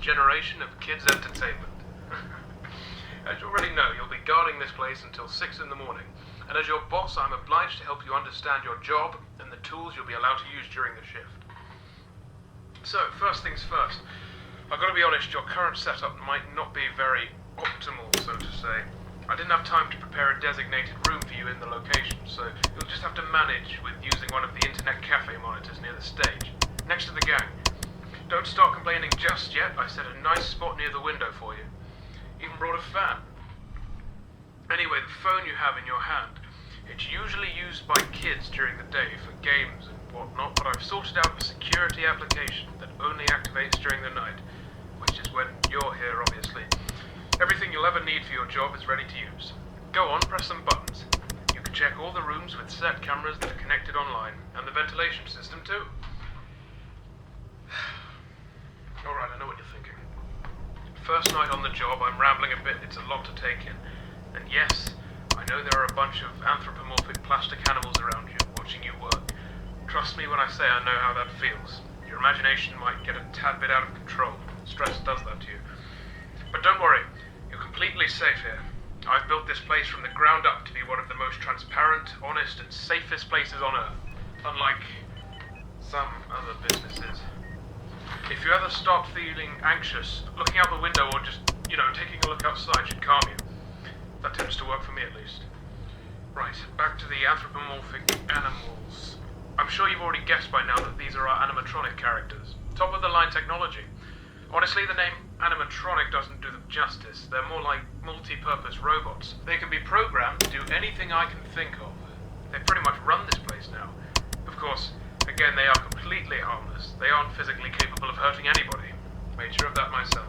generation of kids' entertainment. As you already know, you'll be guarding this place until 6 in the morning, and as your boss, I'm obliged to help you understand your job and the tools you'll be allowed to use during the shift. So, first things first, I've got to be honest, your current setup might not be very optimal, so to say. I didn't have time to prepare a designated room for you in the location, so you'll just have to manage with using one of the internet cafe monitors near the stage, next to the gang. Don't start complaining just yet. I set a nice spot near the window for you. Even brought a fan. Anyway, the phone you have in your hand, it's usually used by kids during the day for games and whatnot, but I've sorted out a security application that only activates during the night, which is when you're here, obviously. Everything you'll ever need for your job is ready to use. Go on, press some buttons. You can check all the rooms with set cameras that are connected online, and the ventilation system too. Alright, I know what you're thinking. First night on the job, I'm rambling a bit, it's a lot to take in. And yes, I know there are a bunch of anthropomorphic plastic animals around you, watching you work. Trust me when I say I know how that feels. Your imagination might get a tad bit out of control. Stress does that to you. But don't worry, you're completely safe here. I've built this place from the ground up to be one of the most transparent, honest, and safest places on Earth. Unlike some other businesses. If you ever start feeling anxious, looking out the window or just, taking a look outside should calm you. That tends to work for me at least. Right, back to the anthropomorphic animals. I'm sure you've already guessed by now that these are our animatronic characters. Top of the line technology. Honestly, the name animatronic doesn't do them justice. They're more like multi-purpose robots. They can be programmed to do anything I can think of. They pretty much run this place now. Of course, again, they are completely harmless. They aren't physically capable of hurting anybody. Made sure of that myself.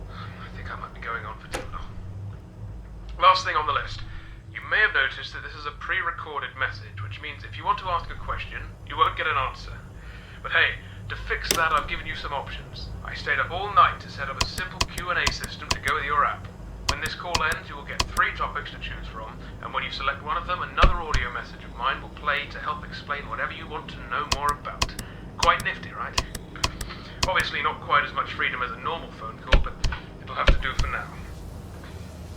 I think I might be going on for too long. Last thing on the list. You may have noticed that this is a pre-recorded message, which means if you want to ask a question, you won't get an answer. But hey, to fix that, I've given you some options. I stayed up all night to set up a simple Q&A system to go with your app. When this call ends, you will get 3 topics to choose from, and when you select one of them, another audio message of mine will play to help explain whatever you want to know more about. Quite nifty, right? Obviously not quite as much freedom as a normal phone call, but it'll have to do for now.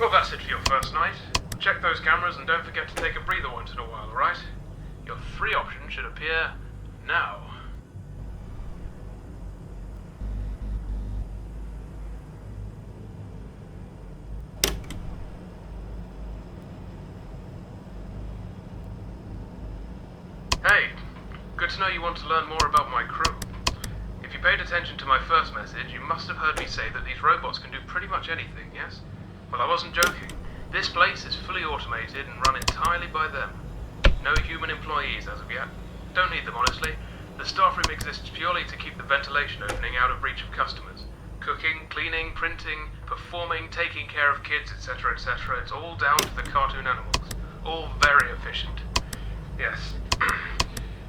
Well, that's it for your first night. Check those cameras and don't forget to take a breather once in a while, alright? Your 3 options should appear now. Hey, good to know you want to learn more about my crew. If you paid attention to my first message, you must have heard me say that these robots can do pretty much anything, yes? Well, I wasn't joking. This place is fully automated and run entirely by them. No human employees as of yet. Don't need them, honestly. The staff room exists purely to keep the ventilation opening out of reach of customers. Cooking, cleaning, printing, performing, taking care of kids, etc., etc. It's all down to the cartoon animals. All very efficient. Yes.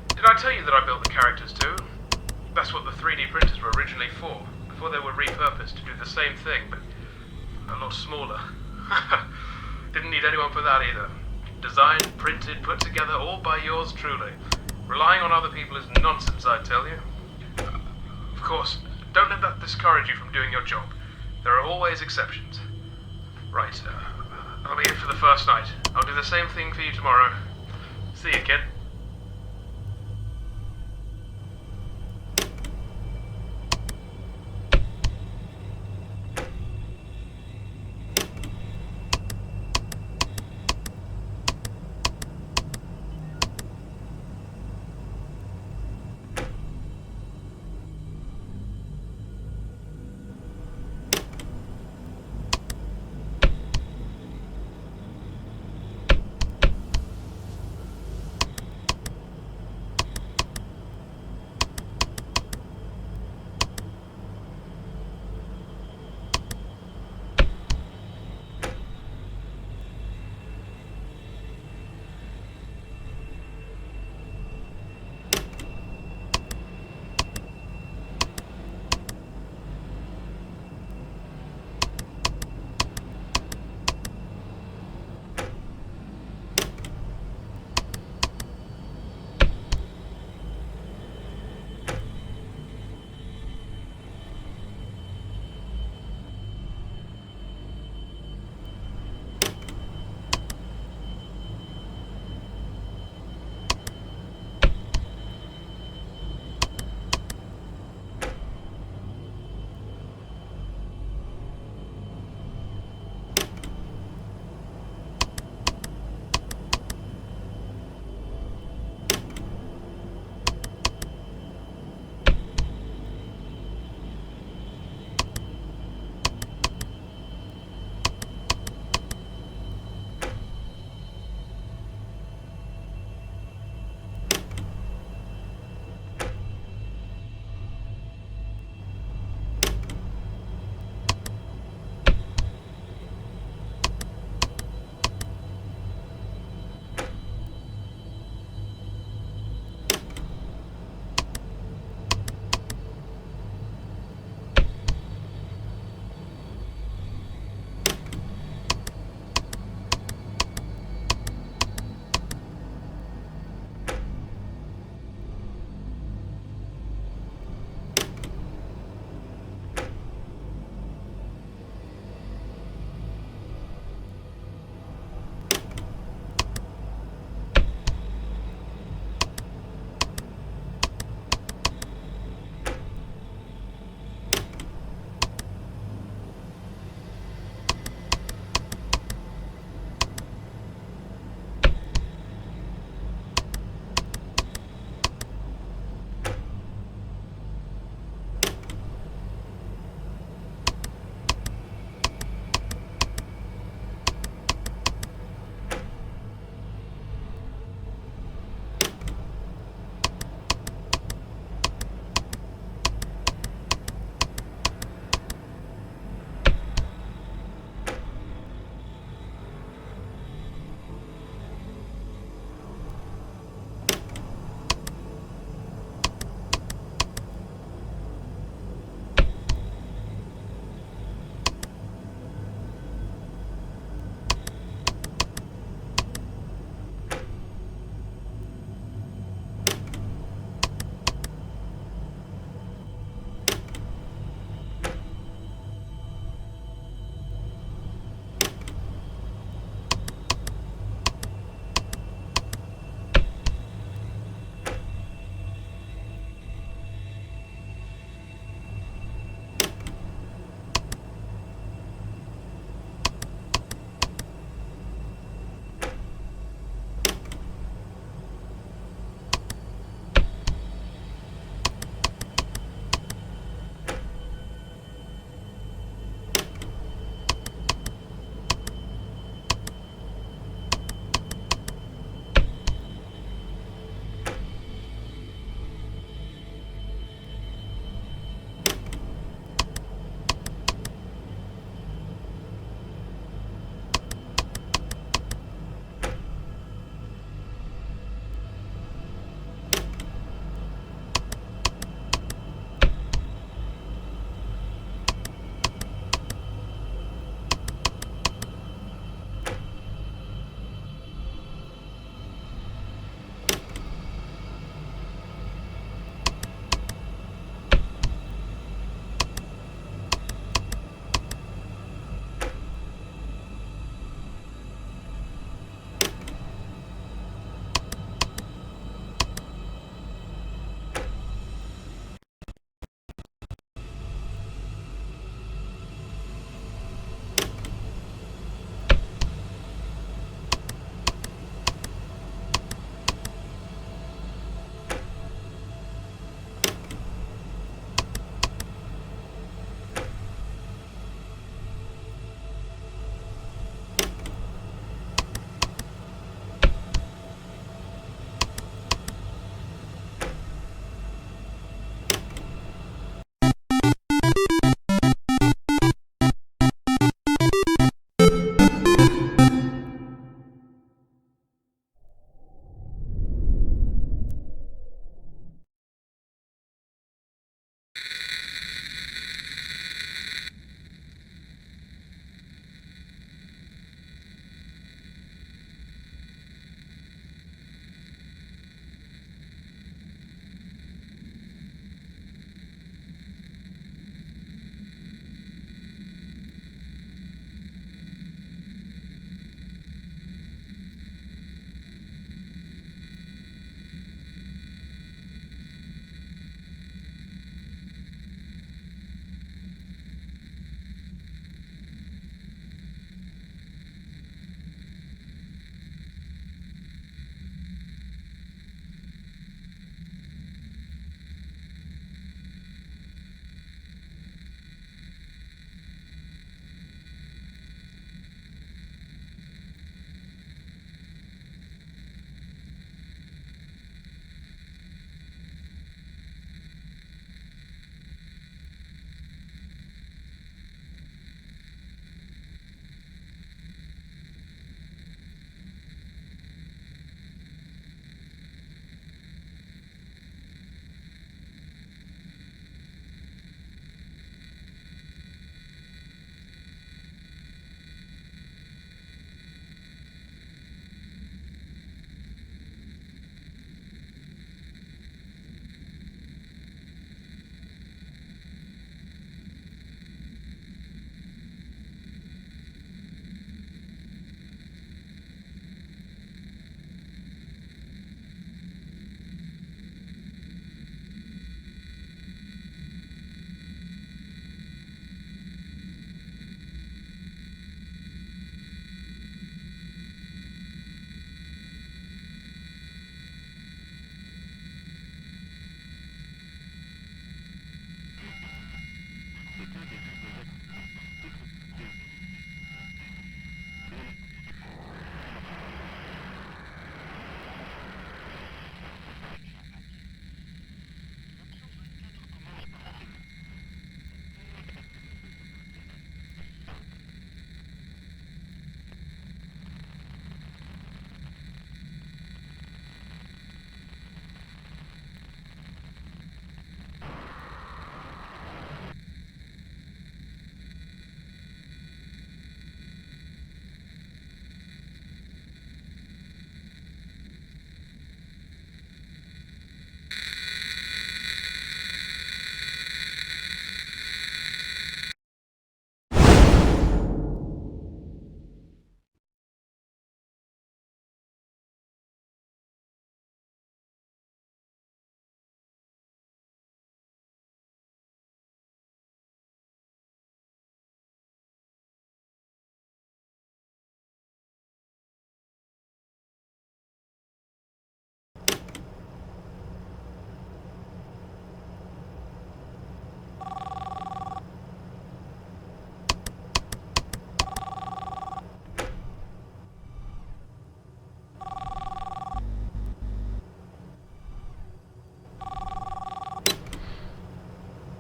Did I tell you that I built the characters too? That's what the 3D printers were originally for, before they were repurposed to do the same thing, but a lot smaller. Didn't need anyone for that either. Designed, printed, put together, all by yours truly. Relying on other people is nonsense, I tell you. Of course, don't let that discourage you from doing your job. There are always exceptions. Right, I'll be here for the first night. I'll do the same thing for you tomorrow. See you, kid.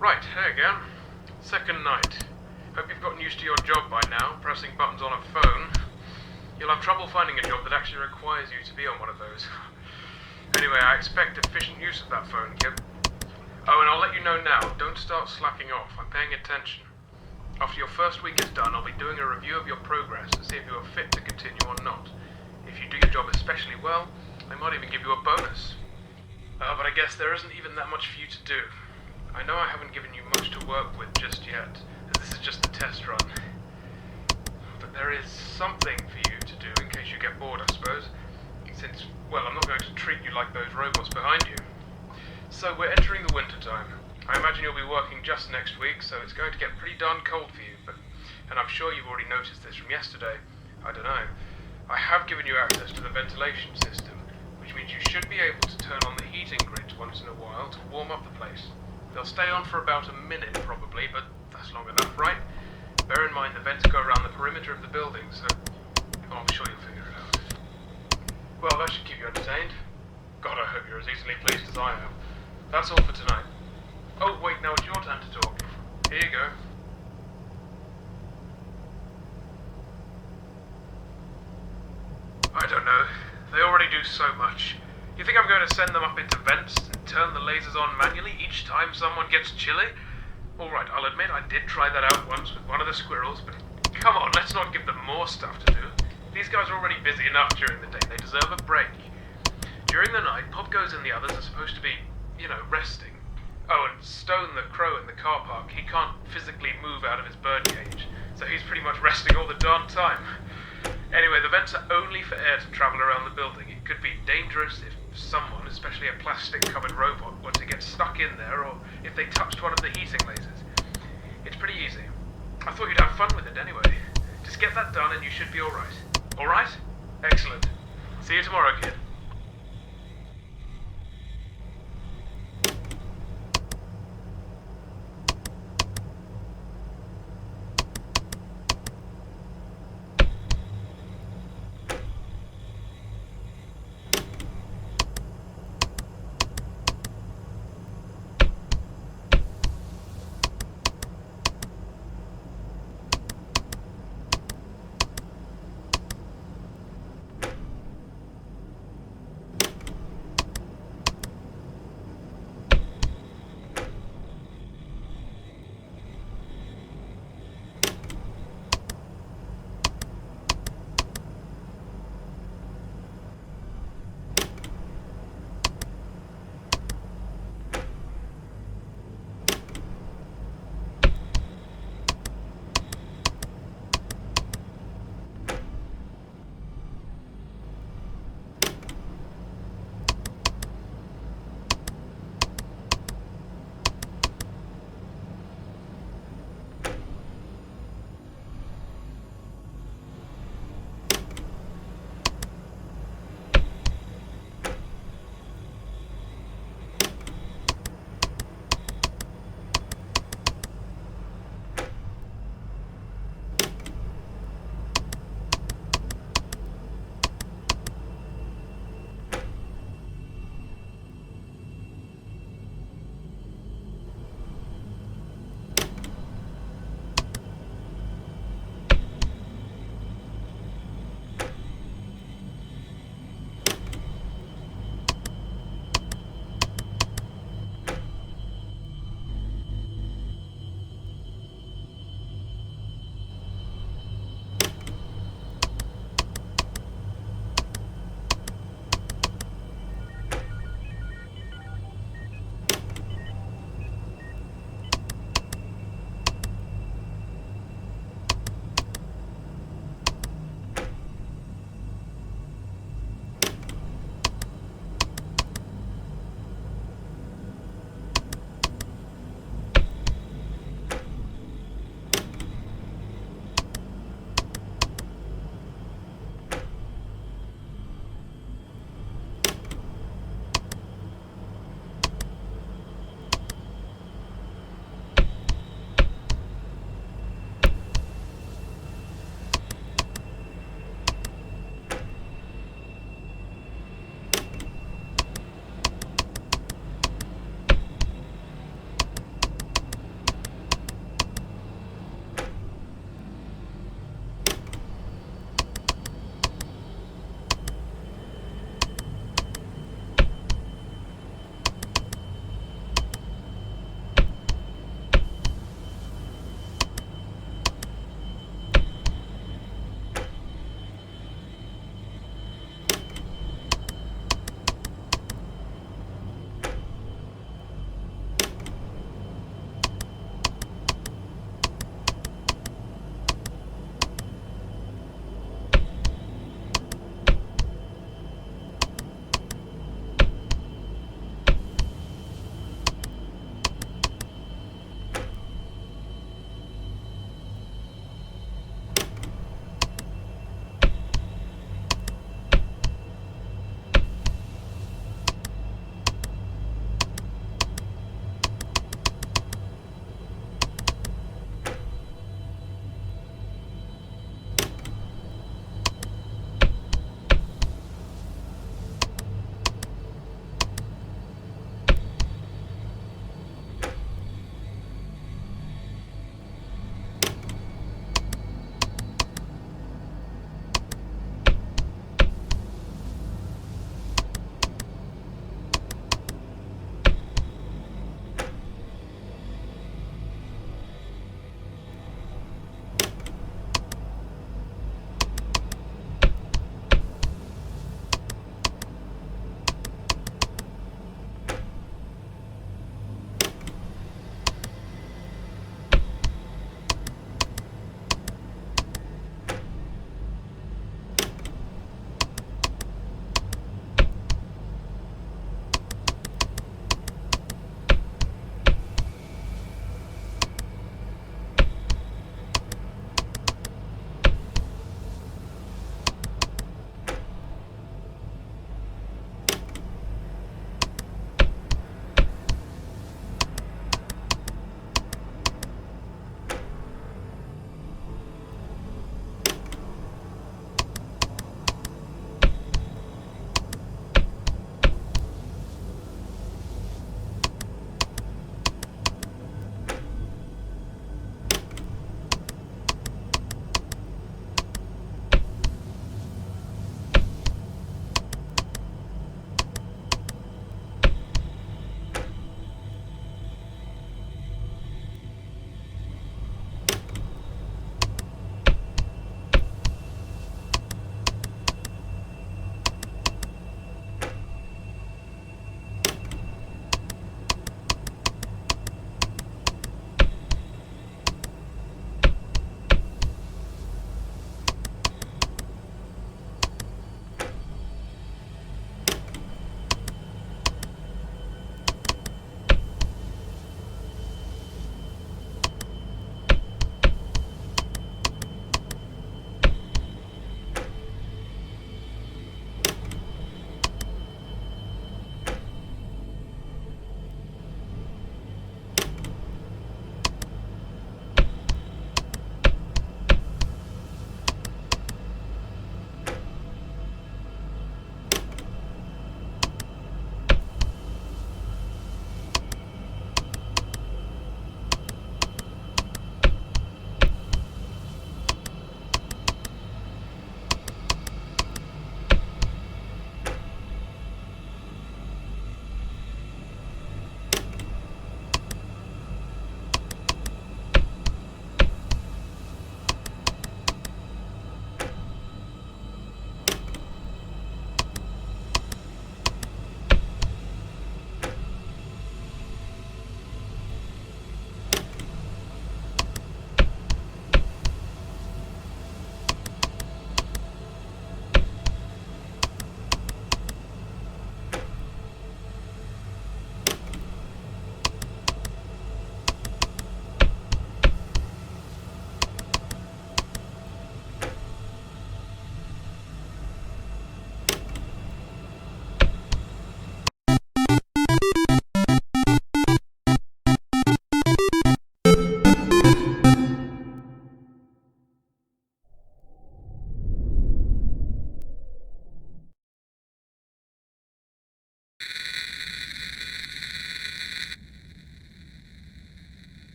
Right, hey again. Second night. Hope you've gotten used to your job by now, pressing buttons on a phone. You'll have trouble finding a job that actually requires you to be on one of those. Anyway, I expect efficient use of that phone, Kip. Oh, and I'll let you know now, don't start slacking off. I'm paying attention. After your first week is done, I'll be doing a review of your progress to see if you are fit to continue or not. If you do your job especially well, I might even give you a bonus. But I guess there isn't even that much for you to do. I know I haven't given you much to work with just yet, as this is just a test run. But there is something for you to do in case you get bored, I suppose. Since, well, I'm not going to treat you like those robots behind you. So we're entering the winter time. I imagine you'll be working just next week, so it's going to get pretty darn cold for you, and I'm sure you've already noticed this from yesterday. I don't know. I have given you access to the ventilation system, which means you should be able to turn on the heating grids once in a while to warm up the place. They'll stay on for about a minute probably, but that's long enough, right? Bear in mind the vents go around the perimeter of the building, so I'm sure you'll figure it out. Well, that should keep you entertained. God, I hope you're as easily pleased as I am. That's all for tonight. Oh, wait, now it's your turn to talk. Here you go. I don't know. They already do so much. You think I'm going to send them up into vents and turn the lasers on manually each time someone gets chilly? Alright, I'll admit I did try that out once with one of the squirrels, but come on, let's not give them more stuff to do. These guys are already busy enough during the day. They deserve a break. During the night, POPGOES and the others are supposed to be, resting. Oh, and Stone the crow in the car park, he can't physically move out of his bird cage, so he's pretty much resting all the darn time. Anyway, the vents are only for air to travel around the building. It could be dangerous if someone, especially a plastic-covered robot, were to get stuck in there, or if they touched one of the heating lasers. It's pretty easy. I thought you'd have fun with it anyway. Just get that done and you should be alright. Alright? Excellent. See you tomorrow, kid.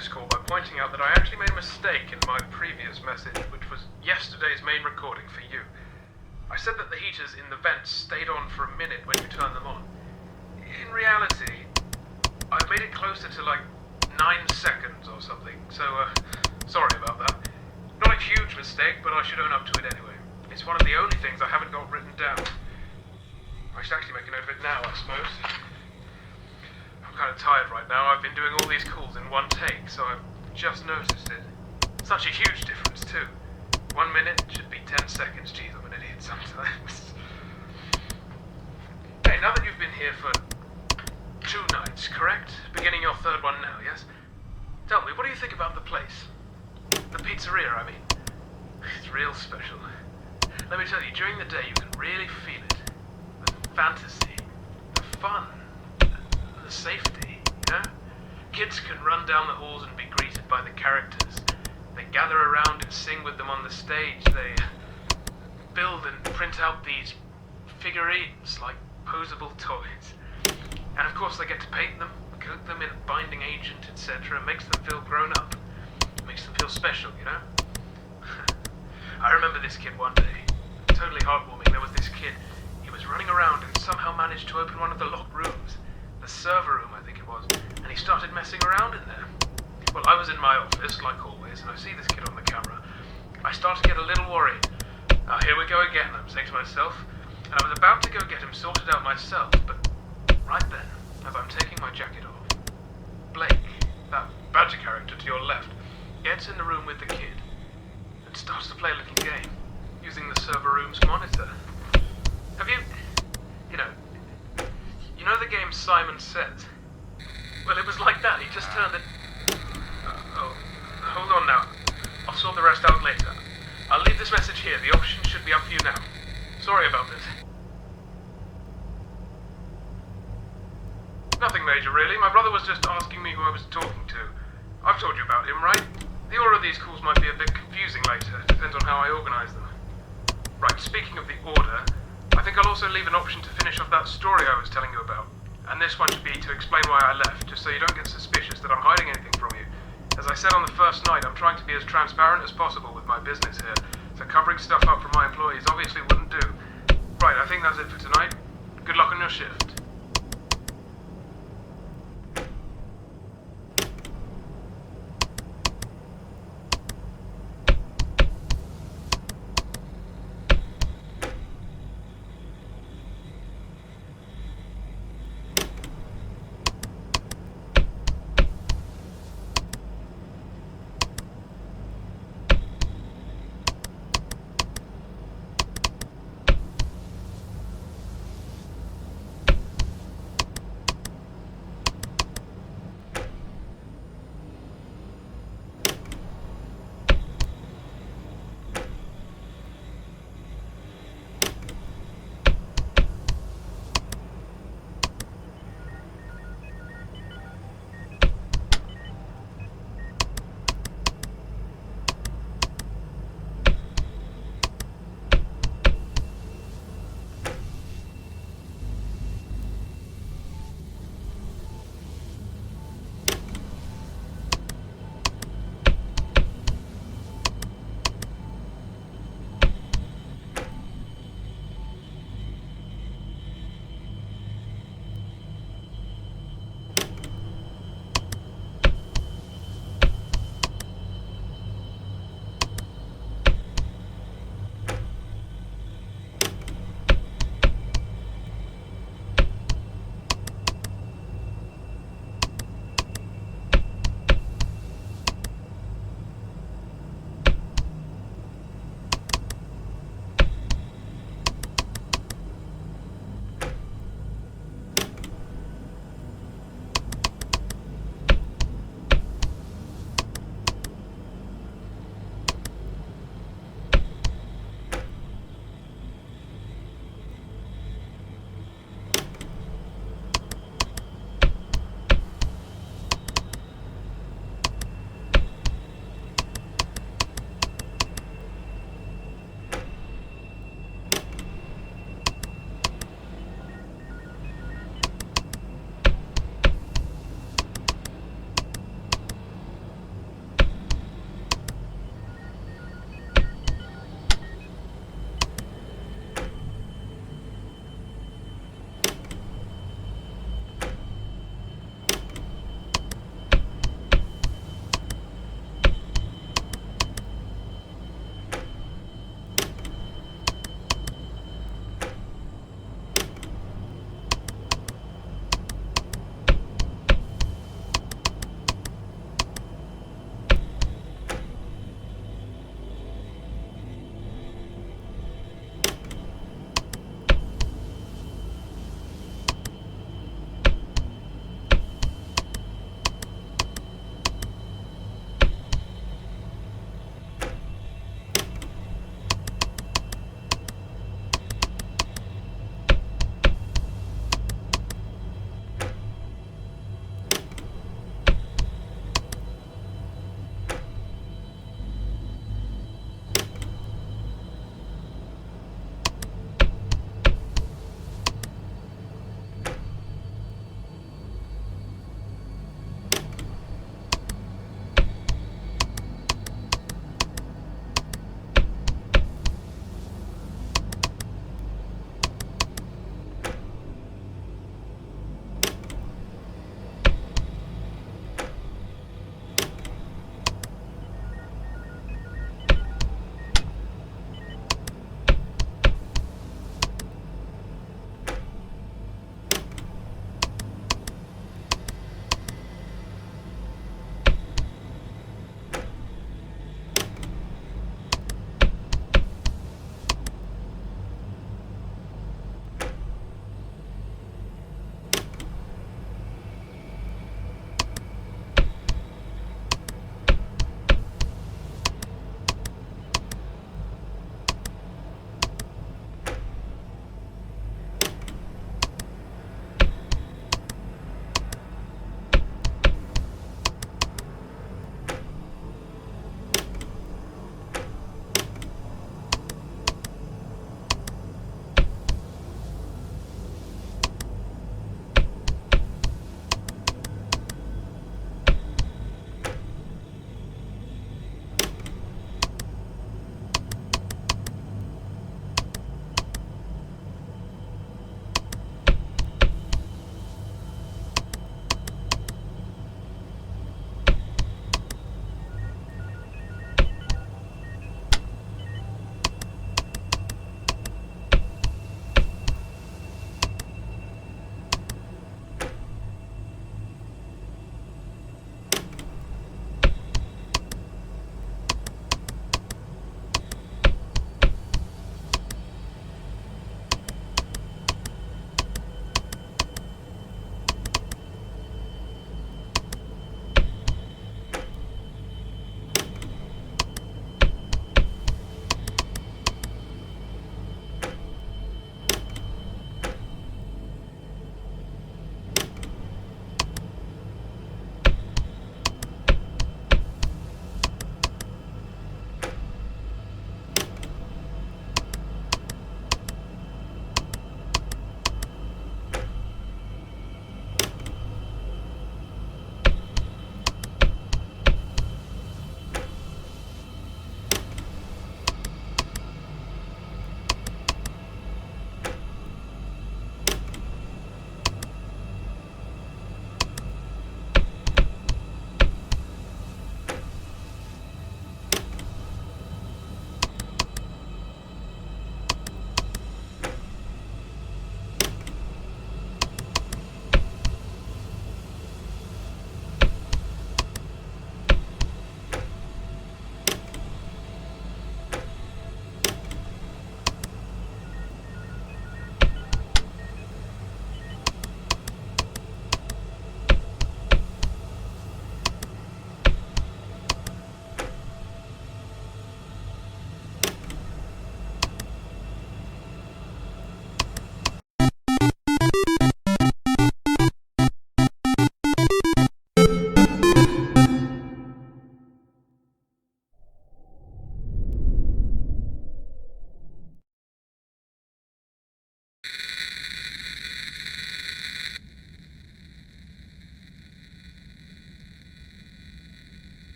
this call by pointing out that I actually made a mistake in my previous message, which was yesterday's main recording for you. I said that the heaters in the vents stayed on for a minute when you turned them on. In reality, I've made it closer to like 9 seconds or something, so sorry about that. Not a huge mistake, but I should own up to it anyway. It's one of the only things I haven't got written down. I should actually make a note of it now, I suppose. I'm kind of tired right now. I've been doing all these calls in one take, so I've just noticed it. Such a huge difference, too. 1 minute should be 10 seconds. Geez, I'm an idiot sometimes. Hey, now that you've been here for 2 nights, correct? Beginning your 3rd one now, yes? Tell me, what do you think about the place? The pizzeria, I mean. It's real special. Let me tell you, during the day you can really feel it. The fantasy, the fun, the safety, you know? Kids can run down the halls and be greeted by the characters. They gather around and sing with them on the stage. They build and print out these figurines like posable toys. And of course they get to paint them, coat them in a binding agent, etc. Makes them feel grown up. Makes them feel special, you know? I remember this kid one day. Totally heartwarming. There was this kid. He was running around and somehow managed to open one of the locked rooms. The server room, I think it was. And he started messing around in there. Well, I was in my office, like always, and I see this kid on the camera. I start to get a little worried. Here we go again, I'm saying to myself. And I was about to go get him sorted out myself, but right then, as I'm taking my jacket off, Blake, that badger character to your left, gets in the room with the kid and starts to play a little game using the server room's monitor. Have you know the game Simon Says? Well, it was like that. He just turned it. Hold on now. I'll sort the rest out later. I'll leave this message here. The option should be up for you now. Sorry about this. Nothing major, really. My brother was just asking me who I was talking to. I've told you about him, right? The order of these calls might be a bit confusing later. Depends on how I organise them. Right, speaking of the order, I think I'll also leave an option to finish off that story I was telling you about. And this one should be to explain why I left, just so you don't get suspicious that I'm hiding anything from you. As I said on the first night, I'm trying to be as transparent as possible with my business here, so covering stuff up from my employees obviously wouldn't do. Right, I think that's it for tonight. Good luck on your shift.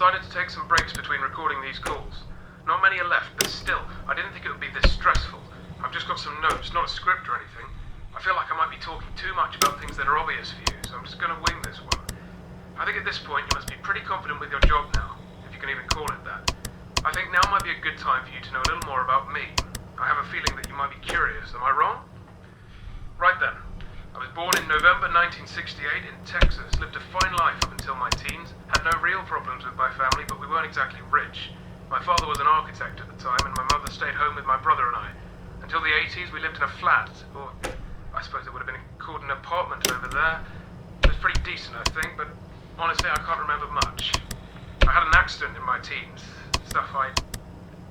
decided to take some breaks between recording these calls. Not many are left, but still, I didn't think it would be this stressful. I've just got some notes, not a script or anything. I feel like I might be talking too much about things that are obvious for you, so I'm just going to wing this one. I think at this point you must be pretty confident with your job now, if you can even call it that. I think now might be a good time for you to know a little more about me. I have a feeling that you might be curious, am I wrong? Right then. I was born in November 1968 in Texas, lived a fine life up until my teens, had no real problems with my family, but we weren't exactly rich. My father was an architect at the time, and my mother stayed home with my brother and I. Until the 80s, we lived in a flat, or I suppose it would have been called an apartment over there. It was pretty decent, I think, but honestly, I can't remember much. I had an accident in my teens, stuff I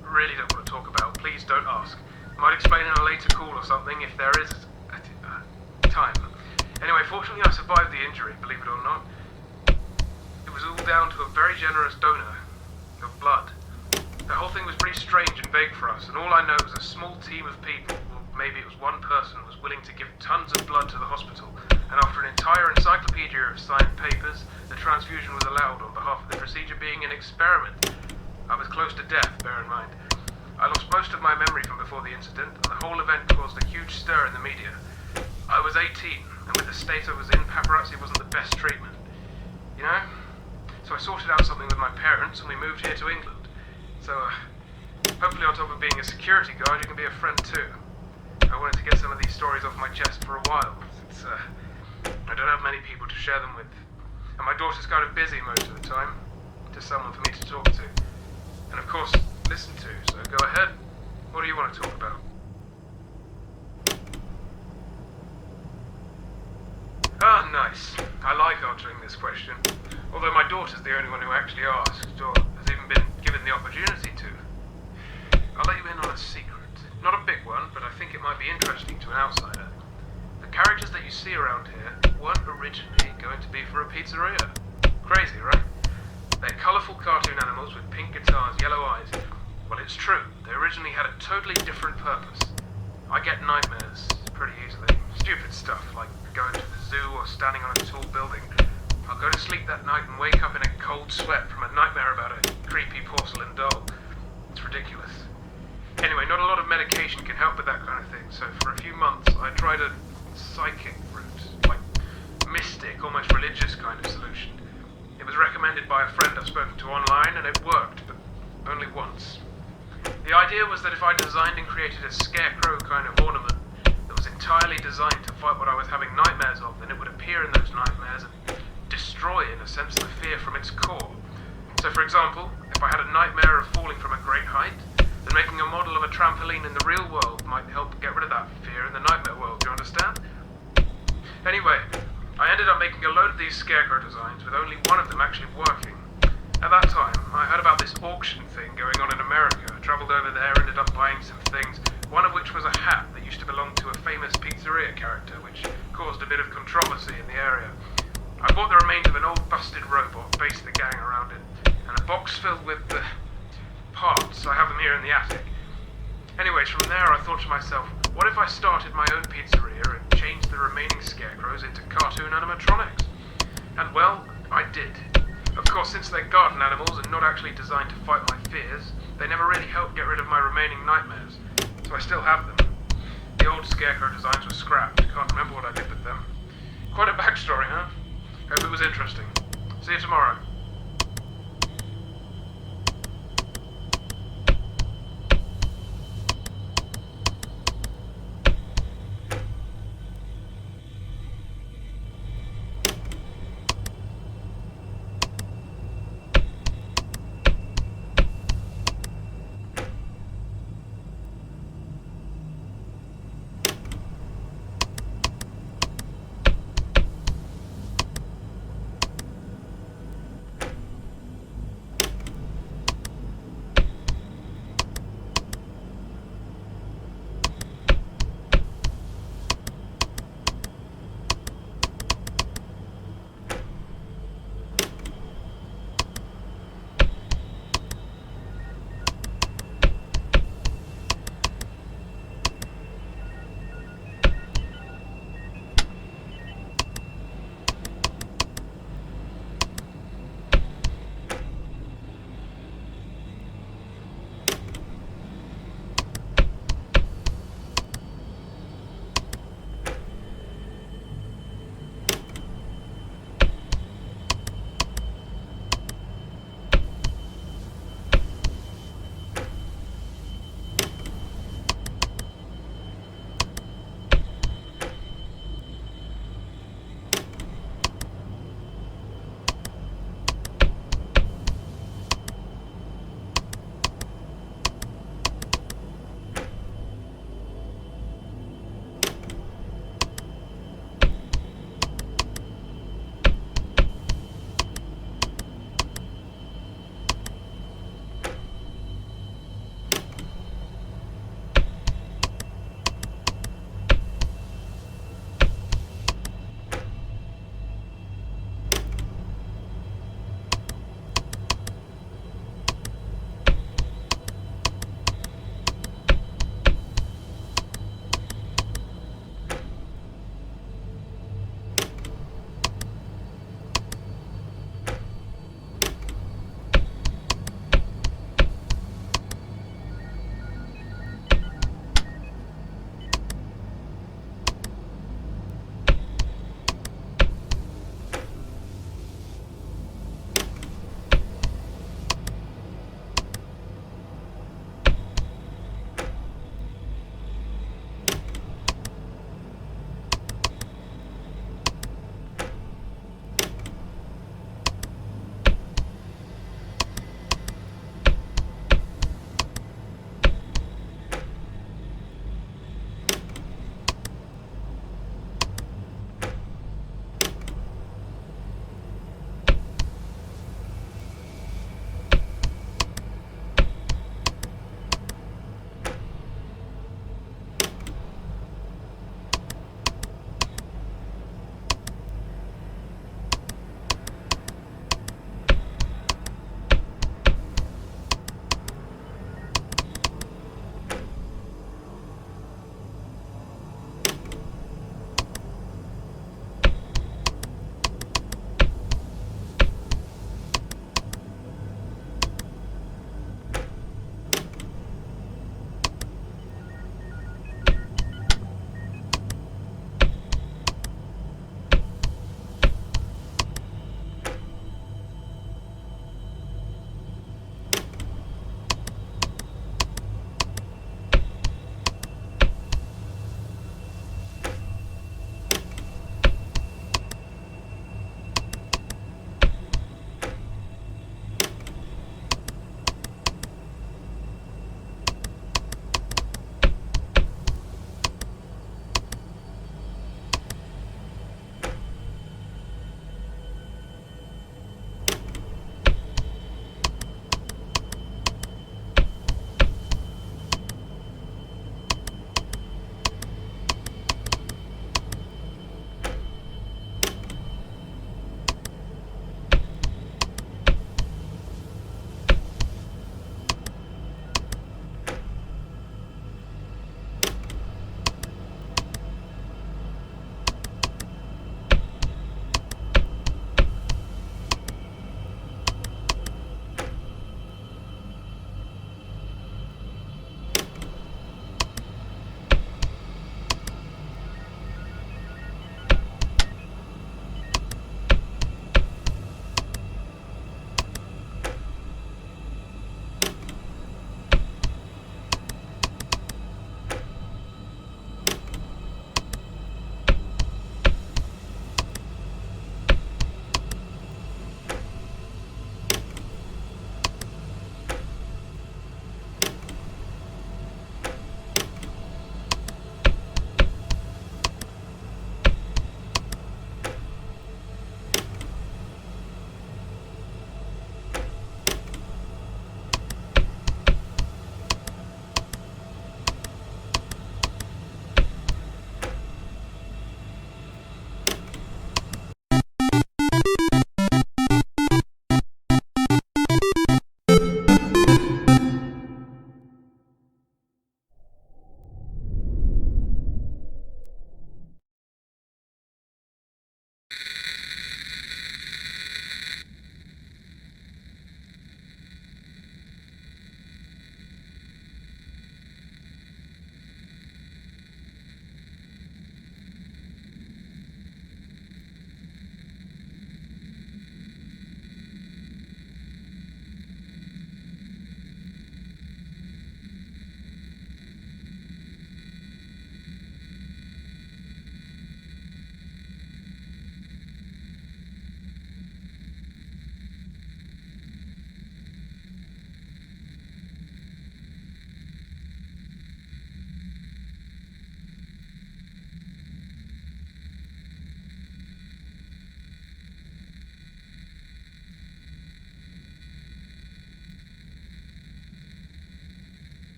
really don't want to talk about. Please don't ask. Might explain in a later call or something if there is time. Anyway, fortunately I survived the injury, believe it or not. It was all down to a very generous donor of blood. The whole thing was pretty strange and vague for us, and all I know is a small team of people, or maybe it was one person, was willing to give tons of blood to the hospital, and after an entire encyclopedia of signed papers, the transfusion was allowed on behalf of the procedure being an experiment. I was close to death, bear in mind. I lost most of my memory from before the incident, and the whole event caused a huge stir in the media. I was 18, and with the state I was in, paparazzi wasn't the best treatment. You know? So I sorted out something with my parents, and we moved here to England. So, hopefully on top of being a security guard, you can be a friend too. I wanted to get some of these stories off my chest for a while. I don't have many people to share them with. And my daughter's kind of busy most of the time. Just someone for me to talk to. And of course, listen to, so go ahead. What do you want to talk about? Ah, nice. I like answering this question. Although my daughter's the only one who actually asked, or has even been given the opportunity to. I'll let you in on a secret. Not a big one, but I think it might be interesting to an outsider. The characters that you see around here weren't originally going to be for a pizzeria. Crazy, right? They're colourful cartoon animals with pink guitars, yellow eyes. Well, it's true. They originally had a totally different purpose. I get nightmares pretty easily. Stupid stuff, like going to the zoo or standing on a tall building. I'll go to sleep that night and wake up in a cold sweat from a nightmare about a creepy porcelain doll. It's ridiculous. Anyway, not a lot of medication can help with that kind of thing, so for a few months I tried a psychic route, like mystic, almost religious kind of solution. It was recommended by a friend I've spoken to online, and it worked, but only once. The idea was that if I designed and created a scarecrow kind of ornament that was entirely designed to fight what I was having nightmares of, then it would appear in those nightmares and destroy, in a sense, the fear from its core. So, for example, if I had a nightmare of falling from a great height, then making a model of a trampoline in the real world might help get rid of that fear in the nightmare world, do you understand? Anyway, I ended up making a load of these scarecrow designs with only one of them actually working. At that time, I heard about this auction thing going on in America. I travelled over there, ended up buying some things, one of which was a hat that used to belong to a famous pizzeria character, which caused a bit of controversy in the area. I bought the remains of an old busted robot, based the gang around it, and a box filled with the parts. I have them here in the attic. Anyways, from there I thought to myself, what if I started my own pizzeria and changed the remaining scarecrows into cartoon animatronics? And well, I did. Of course, since they're garden animals and not actually designed to fight my fears, they never really helped get rid of my remaining nightmares. So I still have them. The old scarecrow designs were scrapped. Can't remember what I did with them. Quite a backstory, huh? Hope it was interesting. See you tomorrow.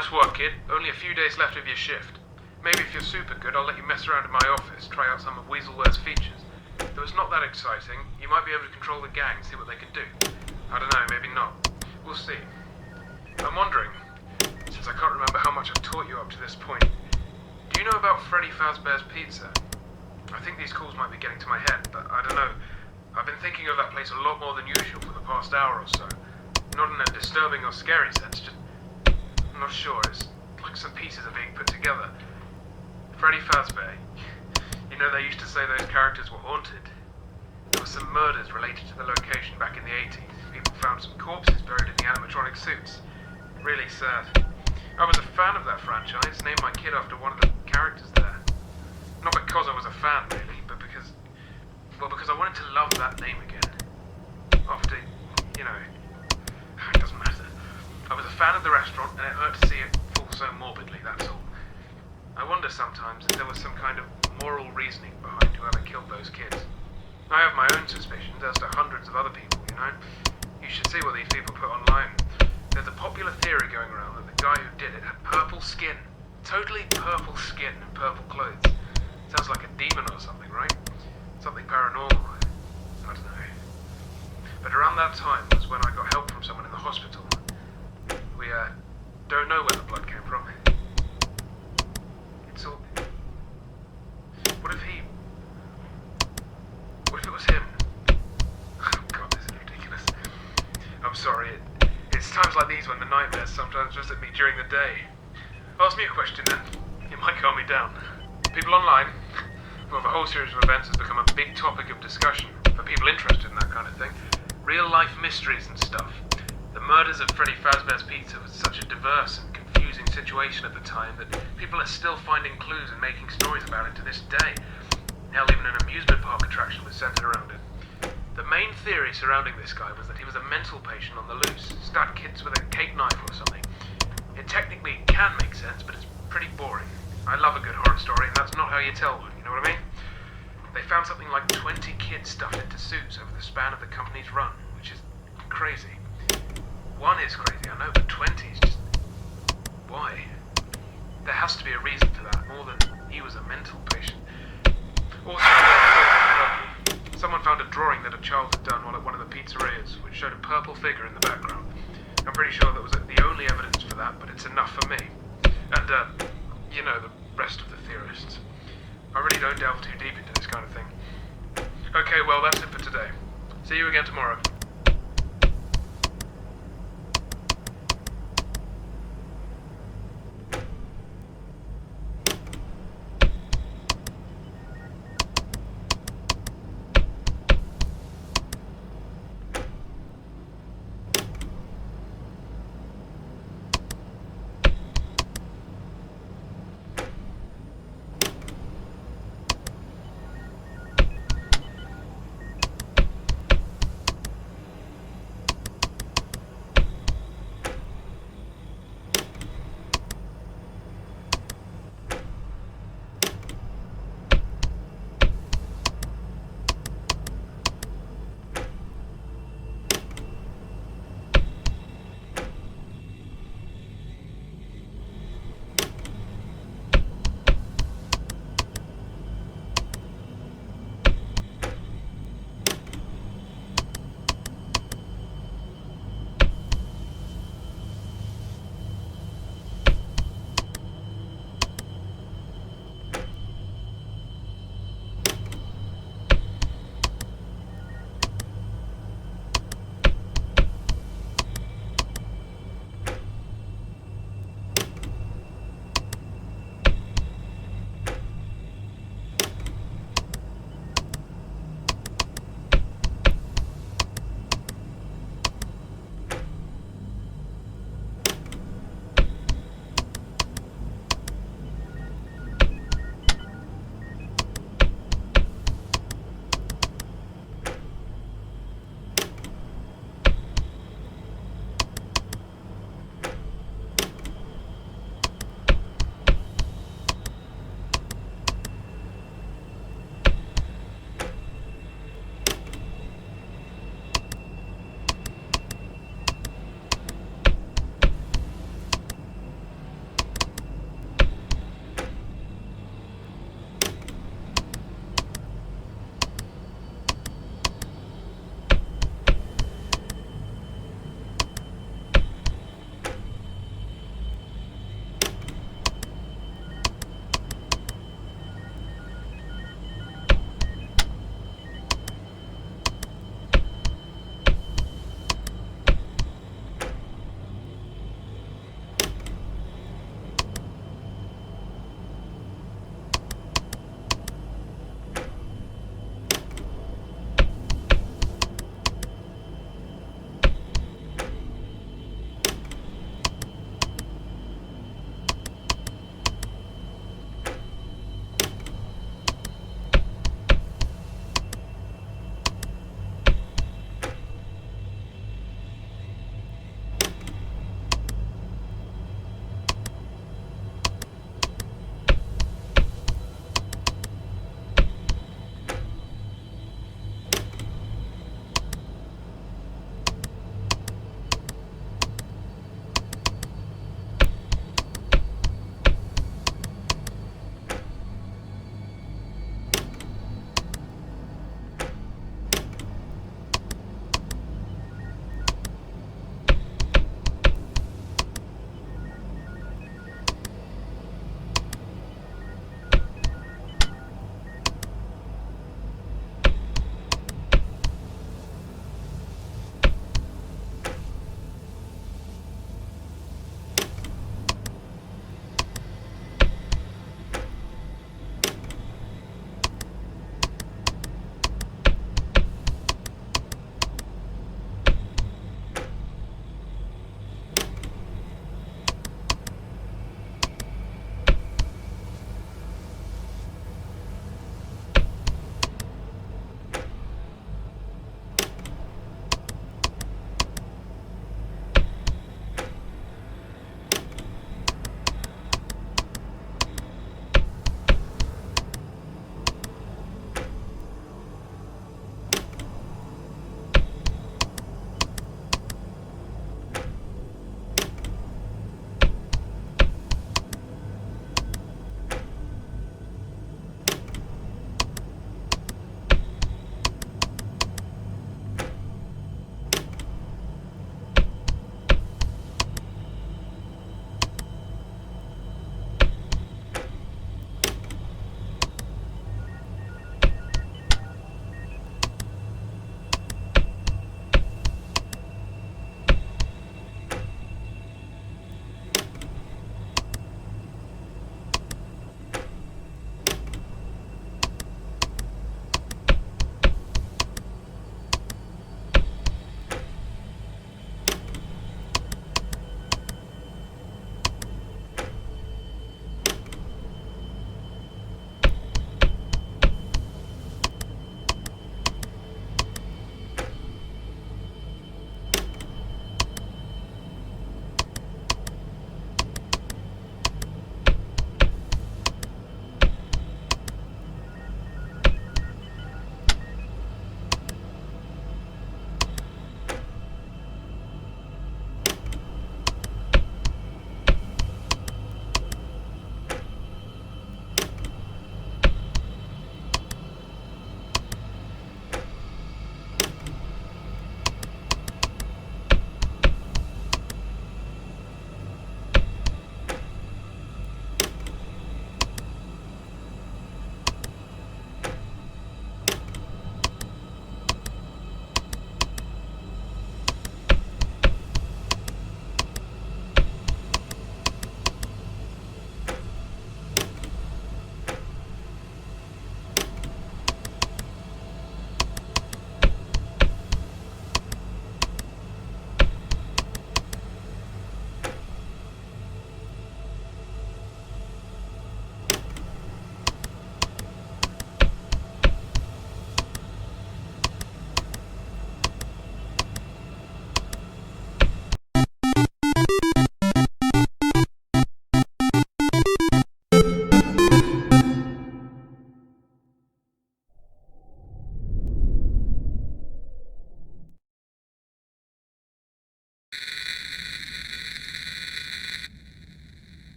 Nice work, kid. Only a few days left of your shift. Maybe if you're super good, I'll let you mess around in my office, try out some of Weaselware's features. Though it's not that exciting, you might be able to control the gang, see what they can do. I don't know, maybe not. We'll see. I'm wondering, since I can't remember how much I've taught you up to this point, do you know about Freddy Fazbear's Pizza? I think these calls might be getting to my head, but I don't know. I've been thinking of that place a lot more than usual for the past hour or so. Not in a disturbing or scary sense, just... I'm not sure, it's like some pieces are being put together. Freddy Fazbear. You know they used to say those characters were haunted. There were some murders related to the location back in the 80s. People found some corpses buried in the animatronic suits. Really sad. I was a fan of that franchise, named my kid after one of the characters there. Not because I was a fan, really, but because I wanted to love that name again. After, you know, it doesn't matter. I was a fan of the restaurant, and it hurt to see it fall so morbidly, that's all. I wonder sometimes if there was some kind of moral reasoning behind whoever killed those kids. I have my own suspicions, as do hundreds of other people, you know. You should see what these people put online. There's a popular theory going around that the guy who did it had purple skin. Totally purple skin and purple clothes. Sounds like a demon or something, right? Something paranormal. I don't know. But around that time was when I got help from someone in the hospital. We, don't know where the blood came from. It's all... What if it was him? Oh god, this is ridiculous. I'm sorry, it's times like these when the nightmares sometimes visit me during the day. Ask me a question then. It might calm me down. People online, well, the whole series of events has become a big topic of discussion for people interested in that kind of thing. Real life mysteries and stuff. The murders of Freddy Fazbear's Pizza was such a diverse and confusing situation at the time that people are still finding clues and making stories about it to this day. Hell, even an amusement park attraction was centered around it. The main theory surrounding this guy was that he was a mental patient on the loose, stabbed kids with a cake knife or something. It technically can make sense, but it's pretty boring. I love a good horror story, and that's not how you tell one, you know what I mean? They found something like 20 kids stuffed into suits over the span of the company's run, which is crazy. One is crazy, I know, but 20 is just... Why? There has to be a reason for that, more than he was a mental patient. Also, someone found a drawing that a child had done while at one of the pizzerias, which showed a purple figure in the background. I'm pretty sure that was the only evidence for that, but it's enough for me. And, you know, the rest of the theorists. I really don't delve too deep into this kind of thing. Okay, well, that's it for today. See you again tomorrow.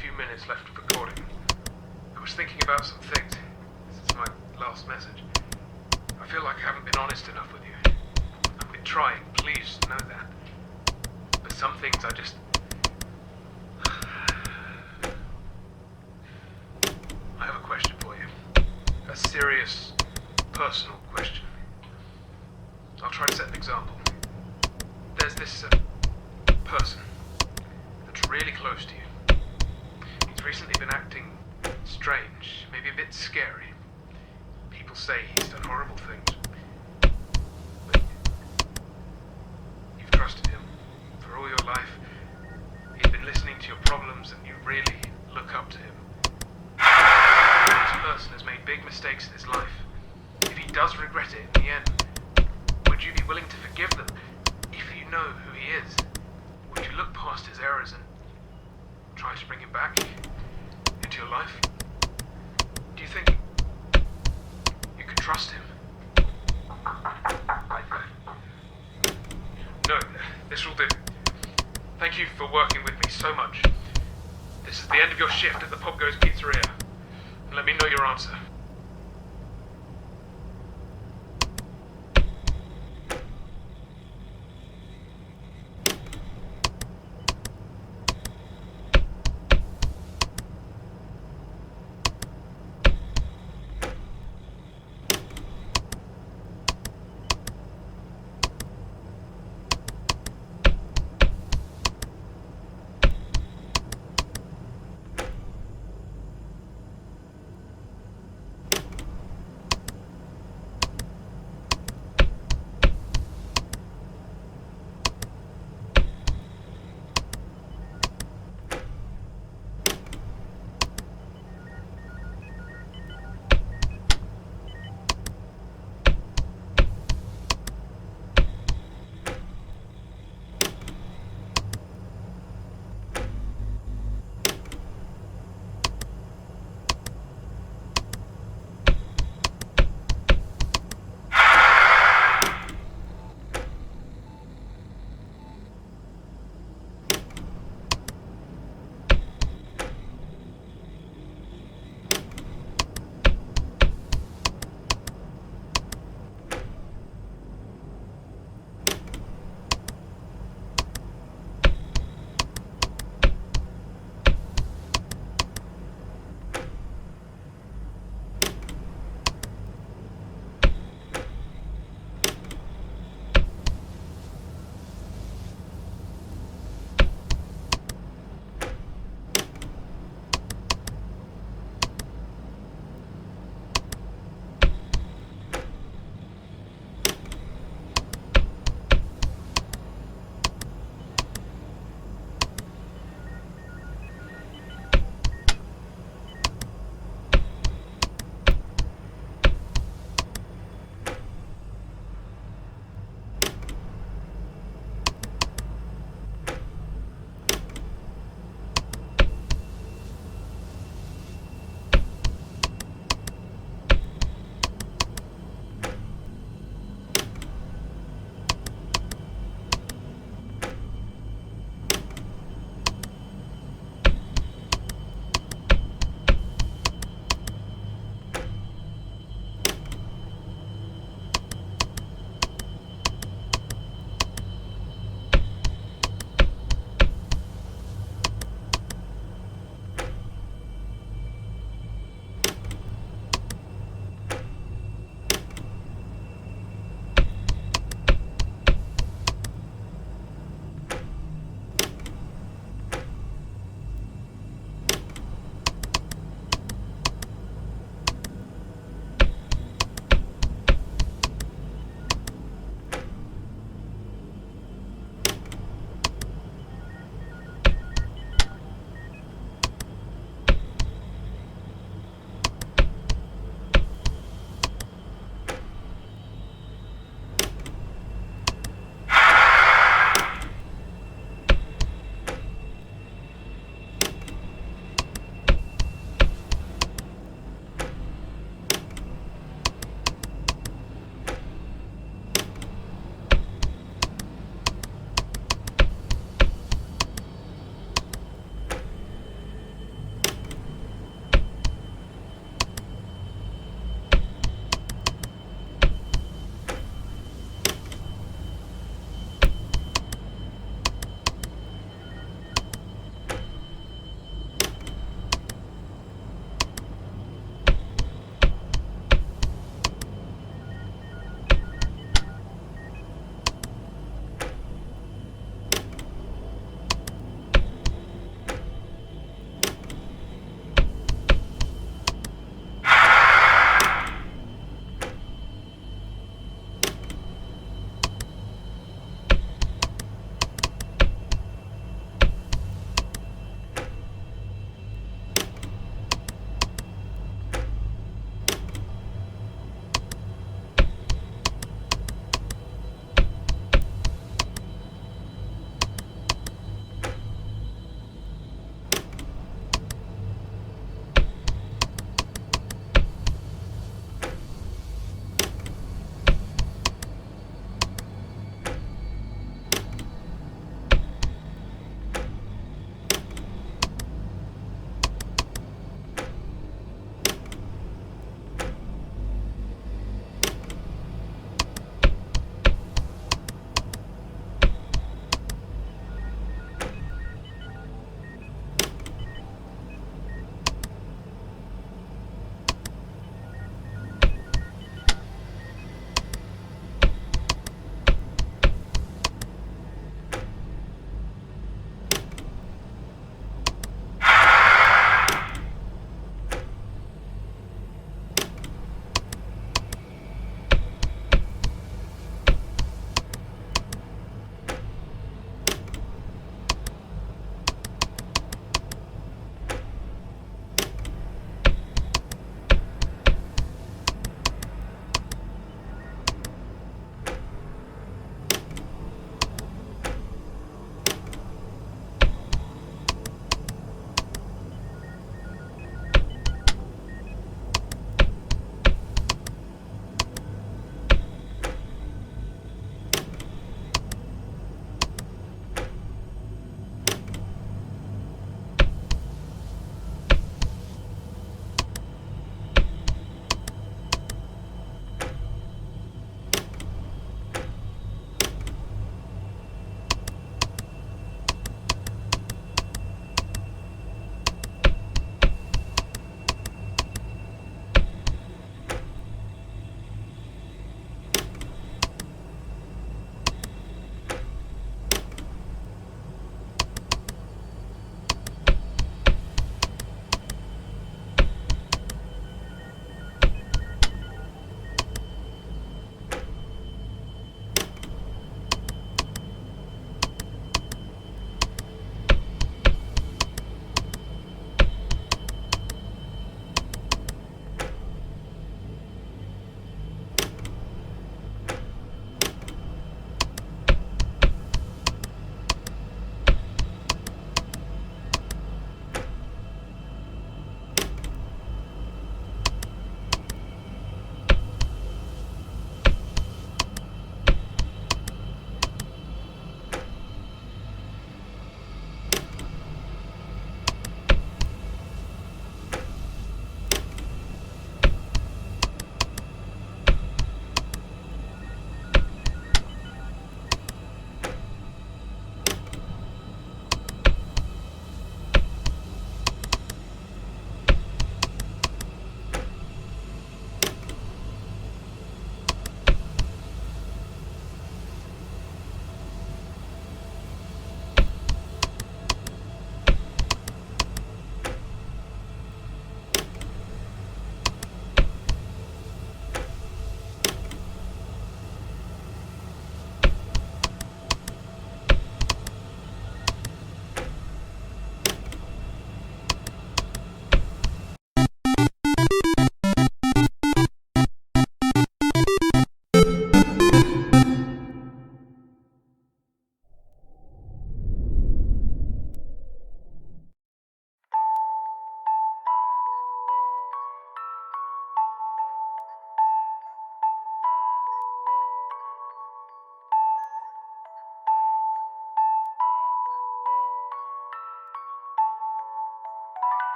few minutes left of recording. I was thinking about some things. This is my last message. I feel like I haven't been honest enough with you. I've been trying, please know that. But some things I just... I have a question for you. A serious, personal question. I'll try to set an example. There's this person that's really close to you. He's recently been acting strange, maybe a bit scary. People say he's done horrible things. But you've trusted him for all your life. He's been listening to your problems and you really look up to him. This person has made big mistakes in his life. If he does regret it in the end, would you be willing to forgive them if you know who he is? Would you look past his errors and try to bring him back into your life? Do you think you could trust him? No, this will do. Thank you for working with me so much. This is the end of your shift at the POPGOES pizzeria. Let me know your answer.